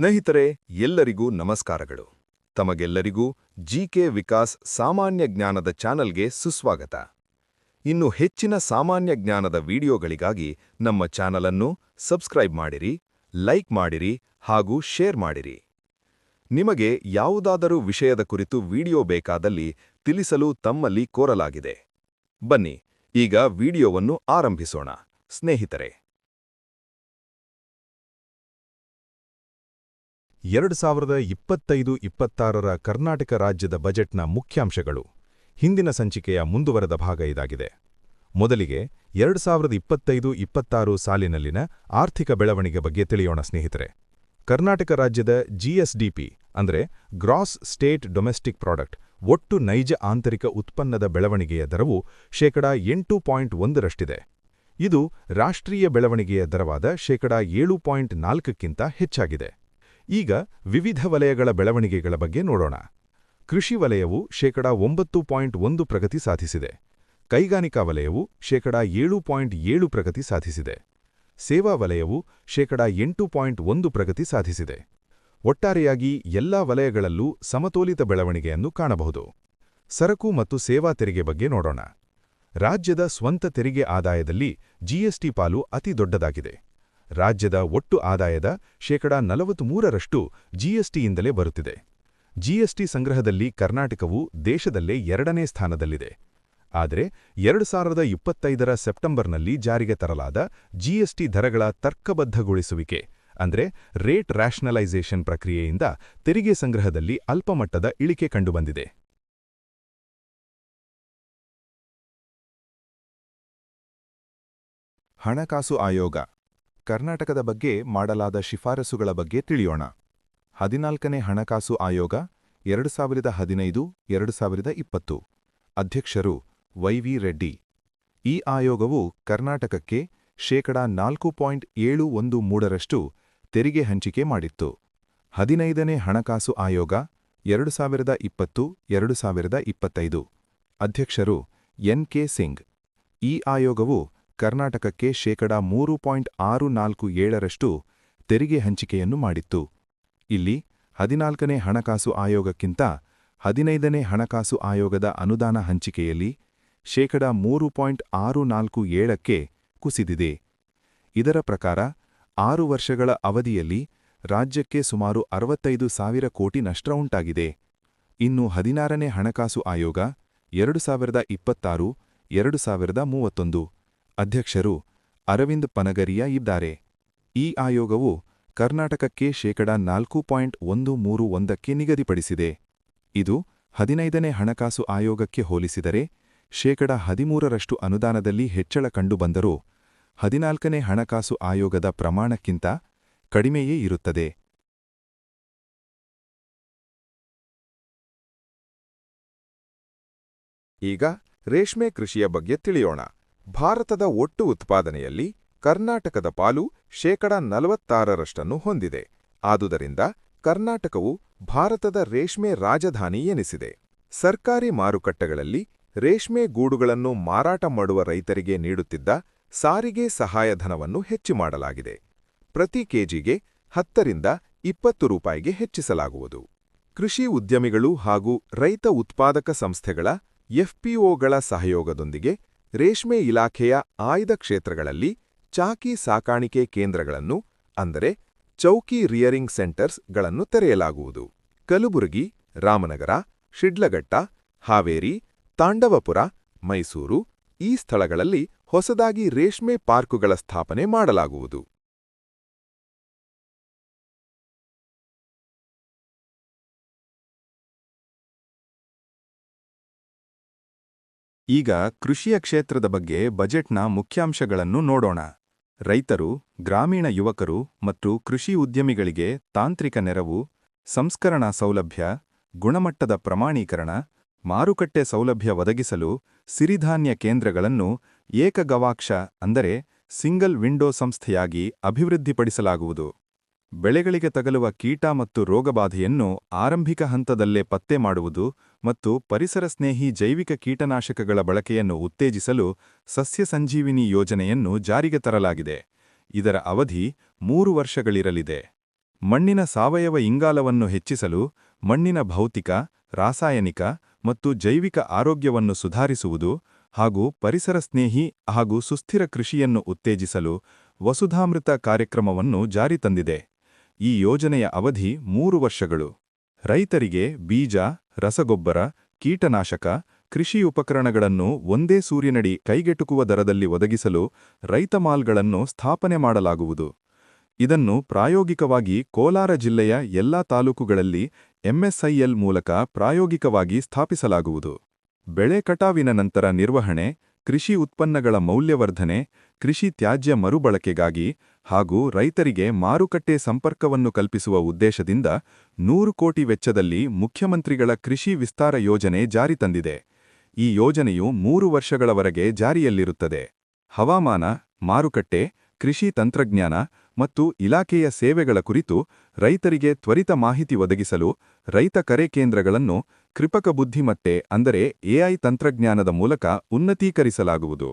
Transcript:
ಸ್ನೇಹಿತರೆ, ಎಲ್ಲರಿಗೂ ನಮಸ್ಕಾರಗಳು. ತಮಗೆಲ್ಲರಿಗೂ ಜಿಕೆ ವಿಕಾಸ್ ಸಾಮಾನ್ಯ ಜ್ಞಾನದ ಚಾನಲ್ಗೆ ಸುಸ್ವಾಗತ. ಇನ್ನು ಹೆಚ್ಚಿನ ಸಾಮಾನ್ಯ ಜ್ಞಾನದ ವಿಡಿಯೋಗಳಿಗಾಗಿ ನಮ್ಮ ಚಾನಲನ್ನು ಸಬ್ಸ್ಕ್ರೈಬ್ ಮಾಡಿರಿ, ಲೈಕ್ ಮಾಡಿರಿ ಹಾಗೂ ಶೇರ್ ಮಾಡಿರಿ. ನಿಮಗೆ ಯಾವುದಾದರೂ ವಿಷಯದ ಕುರಿತು ವಿಡಿಯೋ ಬೇಕಾದಲ್ಲಿ ತಿಳಿಸಲು ತಮ್ಮಲ್ಲಿ ಕೋರಲಾಗಿದೆ. ಬನ್ನಿ, ಈಗ ವಿಡಿಯೋವನ್ನು ಆರಂಭಿಸೋಣ. ಸ್ನೇಹಿತರೆ, 2025-26ರ ಕರ್ನಾಟಕ ರಾಜ್ಯದ ಬಜೆಟ್ನ ಮುಖ್ಯಾಂಶಗಳು. ಹಿಂದಿನ ಸಂಚಿಕೆಯ ಮುಂದುವರೆದ ಭಾಗ ಇದಾಗಿದೆ. ಮೊದಲಿಗೆ 2025-26 ಸಾಲಿನಲ್ಲಿನ ಆರ್ಥಿಕ ಬೆಳವಣಿಗೆ ಬಗ್ಗೆ ತಿಳಿಯೋಣ ಸ್ನೇಹಿತರೆ. ಕರ್ನಾಟಕ ರಾಜ್ಯದ ಜಿಎಸ್ಡಿಪಿ ಅಂದರೆ ಗ್ರಾಸ್ ಸ್ಟೇಟ್ ಡೊಮೆಸ್ಟಿಕ್ ಪ್ರಾಡಕ್ಟ್ ಒಟ್ಟು ನೈಜ ಆಂತರಿಕ ಉತ್ಪನ್ನದ ಬೆಳವಣಿಗೆಯ ದರವು 8.1ರಷ್ಟಿದೆ. ಇದು ರಾಷ್ಟ್ರೀಯ ಬೆಳವಣಿಗೆಯ ದರವಾದ 7.4ಕ್ಕಿಂತ ಹೆಚ್ಚಾಗಿದೆ. ಈಗ ವಿವಿಧ ವಲಯಗಳ ಬೆಳವಣಿಗೆಗಳ ಬಗ್ಗೆ ನೋಡೋಣ. ಕೃಷಿ ವಲಯವು 9.1 ಪ್ರಗತಿ ಸಾಧಿಸಿದೆ. ಕೈಗಾರಿಕಾ ವಲಯವು 7.7 ಪ್ರಗತಿ ಸಾಧಿಸಿದೆ. ಸೇವಾ ವಲಯವು 8.1 ಪ್ರಗತಿ ಸಾಧಿಸಿದೆ. ಒಟ್ಟಾರೆಯಾಗಿ ಎಲ್ಲಾ ವಲಯಗಳಲ್ಲೂ ಸಮತೋಲಿತ ಬೆಳವಣಿಗೆಯನ್ನು ಕಾಣಬಹುದು. ಸರಕು ಮತ್ತು ಸೇವಾ ತೆರಿಗೆ ಬಗ್ಗೆ ನೋಡೋಣ. ರಾಜ್ಯದ ಸ್ವಂತ ತೆರಿಗೆ ಆದಾಯದಲ್ಲಿ ಜಿಎಸ್ಟಿ ಪಾಲು ಅತಿ ದೊಡ್ಡದಾಗಿದೆ. ರಾಜ್ಯದ ಒಟ್ಟು ಆದಾಯದ 43ರಷ್ಟು ಜಿಎಸ್ಟಿಯಿಂದಲೇ ಬರುತ್ತಿದೆ. ಜಿಎಸ್ಟಿ ಸಂಗ್ರಹದಲ್ಲಿ ಕರ್ನಾಟಕವು ದೇಶದಲ್ಲೇ 2ನೇ ಸ್ಥಾನದಲ್ಲಿದೆ. ಆದರೆ 2025ರ ಸೆಪ್ಟೆಂಬರ್ನಲ್ಲಿ ಜಾರಿಗೆ ತರಲಾದ ಜಿಎಸ್ಟಿ ದರಗಳ ತರ್ಕಬದ್ಧಗೊಳಿಸುವಿಕೆ ಅಂದರೆ ರೇಟ್ ರ್ಯಾಷನಲೈಸೇಷನ್ ಪ್ರಕ್ರಿಯೆಯಿಂದ ತೆರಿಗೆ ಸಂಗ್ರಹದಲ್ಲಿ ಅಲ್ಪಮಟ್ಟದ ಇಳಿಕೆ ಕಂಡುಬಂದಿದೆ. ಹಣಕಾಸು ಆಯೋಗ ಕರ್ನಾಟಕದ ಬಗ್ಗೆ ಮಾಡಲಾದ ಶಿಫಾರಸುಗಳ ಬಗ್ಗೆ ತಿಳಿಯೋಣ. 14ನೇ ಹಣಕಾಸು ಆಯೋಗ 2015-2020. ಅಧ್ಯಕ್ಷರು ವೈ.ವಿ. ರೆಡ್ಡಿ. ಈ ಆಯೋಗವು ಕರ್ನಾಟಕಕ್ಕೆ 4.713ರಷ್ಟು ತೆರಿಗೆ ಹಂಚಿಕೆ ಮಾಡಿತ್ತು. 15ನೇ ಹಣಕಾಸು ಆಯೋಗ 2020-2025. ಅಧ್ಯಕ್ಷರು ಎನ್.ಕೆ. ಸಿಂಗ್. ಈ ಆಯೋಗವು ಕರ್ನಾಟಕಕ್ಕೆ 3.647ರಷ್ಟು ತೆರಿಗೆ ಹಂಚಿಕೆಯನ್ನು ಮಾಡಿತ್ತು. ಇಲ್ಲಿ 14ನೇ ಹಣಕಾಸು ಆಯೋಗಕ್ಕಿಂತ 15ನೇ ಹಣಕಾಸು ಆಯೋಗದ ಅನುದಾನ ಹಂಚಿಕೆಯಲ್ಲಿ 3.647ಕ್ಕೆ ಕುಸಿದಿದೆ. ಇದರ ಪ್ರಕಾರ 6 ವರ್ಷಗಳ ಅವಧಿಯಲ್ಲಿ ರಾಜ್ಯಕ್ಕೆ ಸುಮಾರು 65,000 ಕೋಟಿ ನಷ್ಟ ಉಂಟಾಗಿದೆ. ಇನ್ನು 16ನೇ ಹಣಕಾಸು ಆಯೋಗ 2026-2031. ಅಧ್ಯಕ್ಷರು ಅರವಿಂದ್ ಪನಗರಿಯಾ ಇದ್ದಾರೆ. ಈ ಆಯೋಗವು ಕರ್ನಾಟಕಕ್ಕೆ 4.131ಕ್ಕೆ ನಿಗದಿಪಡಿಸಿದೆ. ಇದು 15ನೇ ಹಣಕಾಸು ಆಯೋಗಕ್ಕೆ ಹೋಲಿಸಿದರೆ 13ರಷ್ಟು ಅನುದಾನದಲ್ಲಿ ಹೆಚ್ಚಳ ಕಂಡುಬಂದರೂ 14ನೇ ಹಣಕಾಸು ಆಯೋಗದ ಪ್ರಮಾಣಕ್ಕಿಂತ ಕಡಿಮೆಯೇ ಇರುತ್ತದೆ. ಈಗ ರೇಷ್ಮೆ ಕೃಷಿಯ ಬಗ್ಗೆ ತಿಳಿಯೋಣ. ಭಾರತದ ಒಟ್ಟು ಉತ್ಪಾದನೆಯಲ್ಲಿ ಕರ್ನಾಟಕದ ಪಾಲು 46ರಷ್ಟನ್ನು ಹೊಂದಿದೆ. ಆದುದರಿಂದ ಕರ್ನಾಟಕವು ಭಾರತದ ರೇಷ್ಮೆ ರಾಜಧಾನಿ ಎನಿಸಿದೆ. ಸರ್ಕಾರಿ ಮಾರುಕಟ್ಟೆಗಳಲ್ಲಿ ರೇಷ್ಮೆ ಗೂಡುಗಳನ್ನು ಮಾರಾಟ ಮಾಡುವ ರೈತರಿಗೆ ನೀಡುತ್ತಿದ್ದ ಸಾರಿಗೆ ಸಹಾಯಧನವನ್ನು ಹೆಚ್ಚು ಮಾಡಲಾಗಿದೆ. ಪ್ರತಿ ಕೆಜಿಗೆ 10ರಿಂದ 20 ರೂಪಾಯಿಗೆ ಹೆಚ್ಚಿಸಲಾಗುವುದು. ಕೃಷಿ ಉದ್ಯಮಿಗಳು ಹಾಗೂ ರೈತ ಉತ್ಪಾದಕ ಸಂಸ್ಥೆಗಳ ಎಫ್ಪಿಒಗಳ ಸಹಯೋಗದೊಂದಿಗೆ ರೇಷ್ಮೆ ಇಲಾಖೆಯ ಆಯ್ದ ಕ್ಷೇತ್ರಗಳಲ್ಲಿ ಚಾಕಿ ಸಾಕಾಣಿಕೆ ಕೇಂದ್ರಗಳನ್ನು ಅಂದರೆ ಚೌಕಿ ರಿಯರಿಂಗ್ ಸೆಂಟರ್ಸ್ಗಳನ್ನು ತೆರೆಯಲಾಗುವುದು. ಕಲಬುರಗಿ, ರಾಮನಗರ, ಶಿಡ್ಲಘಟ್ಟ, ಹಾವೇರಿ, ತಾಂಡವಪುರ, ಮೈಸೂರು ಈ ಸ್ಥಳಗಳಲ್ಲಿ ಹೊಸದಾಗಿ ರೇಷ್ಮೆ ಪಾರ್ಕುಗಳ ಸ್ಥಾಪನೆ ಮಾಡಲಾಗುವುದು. ಈಗ ಕೃಷಿಯ ಕ್ಷೇತ್ರದ ಬಗ್ಗೆ ಬಜೆಟ್ನ ಮುಖ್ಯಾಂಶಗಳನ್ನು ನೋಡೋಣ. ರೈತರು, ಗ್ರಾಮೀಣ ಯುವಕರು ಮತ್ತು ಕೃಷಿ ಉದ್ಯಮಿಗಳಿಗೆ ತಾಂತ್ರಿಕ ನೆರವು, ಸಂಸ್ಕರಣಾ ಸೌಲಭ್ಯ, ಗುಣಮಟ್ಟದ ಪ್ರಮಾಣೀಕರಣ, ಮಾರುಕಟ್ಟೆ ಸೌಲಭ್ಯ ಒದಗಿಸಲು ಸಿರಿಧಾನ್ಯ ಕೇಂದ್ರಗಳನ್ನು ಏಕಗವಾಕ್ಷ ಅಂದರೆ ಸಿಂಗಲ್ ವಿಂಡೋ ಸಂಸ್ಥೆಯಾಗಿ ಅಭಿವೃದ್ಧಿಪಡಿಸಲಾಗುವುದು. ಬೆಳೆಗಳಿಗೆ ತಗಲುವ ಕೀಟ ಮತ್ತು ರೋಗಬಾಧೆಯನ್ನು ಆರಂಭಿಕ ಹಂತದಲ್ಲೇ ಪತ್ತೆ ಮಾಡುವುದು ಮತ್ತು ಪರಿಸರ ಸ್ನೇಹಿ ಜೈವಿಕ ಕೀಟನಾಶಕಗಳ ಬಳಕೆಯನ್ನು ಉತ್ತೇಜಿಸಲು ಸಸ್ಯ ಸಂಜೀವಿನಿ ಯೋಜನೆಯನ್ನು ಜಾರಿಗೆ ತರಲಾಗಿದೆ. ಇದರ ಅವಧಿ 3 ವರ್ಷಗಳಿರಲಿದೆ. ಮಣ್ಣಿನ ಸಾವಯವ ಇಂಗಾಲವನ್ನು ಹೆಚ್ಚಿಸಲು ಮಣ್ಣಿನ ಭೌತಿಕ, ರಾಸಾಯನಿಕ ಮತ್ತು ಜೈವಿಕ ಆರೋಗ್ಯವನ್ನು ಸುಧಾರಿಸುವುದು ಹಾಗೂ ಪರಿಸರ ಸ್ನೇಹಿ ಹಾಗೂ ಸುಸ್ಥಿರ ಕೃಷಿಯನ್ನು ಉತ್ತೇಜಿಸಲು ವಸುಧಾಮೃತ ಕಾರ್ಯಕ್ರಮವನ್ನು ಜಾರಿ ತಂದಿದೆ. ಈ ಯೋಜನೆಯ ಅವಧಿ 3 ವರ್ಷಗಳು. ರೈತರಿಗೆ ಬೀಜ, ರಸಗೊಬ್ಬರ, ಕೀಟನಾಶಕ, ಕೃಷಿ ಉಪಕರಣಗಳನ್ನು ಒಂದೇ ಸೂರಿನಡಿ ಕೈಗೆಟುಕುವ ದರದಲ್ಲಿ ಒದಗಿಸಲು ರೈತ ಮಾಲ್ಗಳನ್ನು ಸ್ಥಾಪನೆ ಮಾಡಲಾಗುವುದು. ಇದನ್ನು ಪ್ರಾಯೋಗಿಕವಾಗಿ ಕೋಲಾರ ಜಿಲ್ಲೆಯ ಎಲ್ಲಾ ತಾಲೂಕುಗಳಲ್ಲಿ ಎಂಎಸ್ಐಎಲ್ ಮೂಲಕ ಪ್ರಾಯೋಗಿಕವಾಗಿ ಸ್ಥಾಪಿಸಲಾಗುವುದು. ಬೆಳೆ ಕಟಾವಿನ ನಂತರ ನಿರ್ವಹಣೆ, ಕೃಷಿ ಉತ್ಪನ್ನಗಳ ಮೌಲ್ಯವರ್ಧನೆ, ಕೃಷಿ ತ್ಯಾಜ್ಯ ಮರುಬಳಕೆಗಾಗಿ ಹಾಗೂ ರೈತರಿಗೆ ಮಾರುಕಟ್ಟೆ ಸಂಪರ್ಕವನ್ನು ಕಲ್ಪಿಸುವ ಉದ್ದೇಶದಿಂದ 100 ಕೋಟಿ ವೆಚ್ಚದಲ್ಲಿ ಮುಖ್ಯಮಂತ್ರಿಗಳ ಕೃಷಿ ವಿಸ್ತಾರ ಯೋಜನೆ ಜಾರಿ ತಂದಿದೆ. ಈ ಯೋಜನೆಯು 3 ವರ್ಷಗಳವರೆಗೆ ಜಾರಿಯಲ್ಲಿರುತ್ತದೆ. ಹವಾಮಾನ, ಮಾರುಕಟ್ಟೆ, ಕೃಷಿ ತಂತ್ರಜ್ಞಾನ ಮತ್ತು ಇಲಾಖೆಯ ಸೇವೆಗಳ ಕುರಿತು ರೈತರಿಗೆ ತ್ವರಿತ ಮಾಹಿತಿ ಒದಗಿಸಲು ರೈತ ಕರೆ ಕೇಂದ್ರಗಳನ್ನು ಕೃತಕ ಬುದ್ಧಿಮತ್ತೆ ಅಂದರೆ ಎಐ ತಂತ್ರಜ್ಞಾನದ ಮೂಲಕ ಉನ್ನತೀಕರಿಸಲಾಗುವುದು.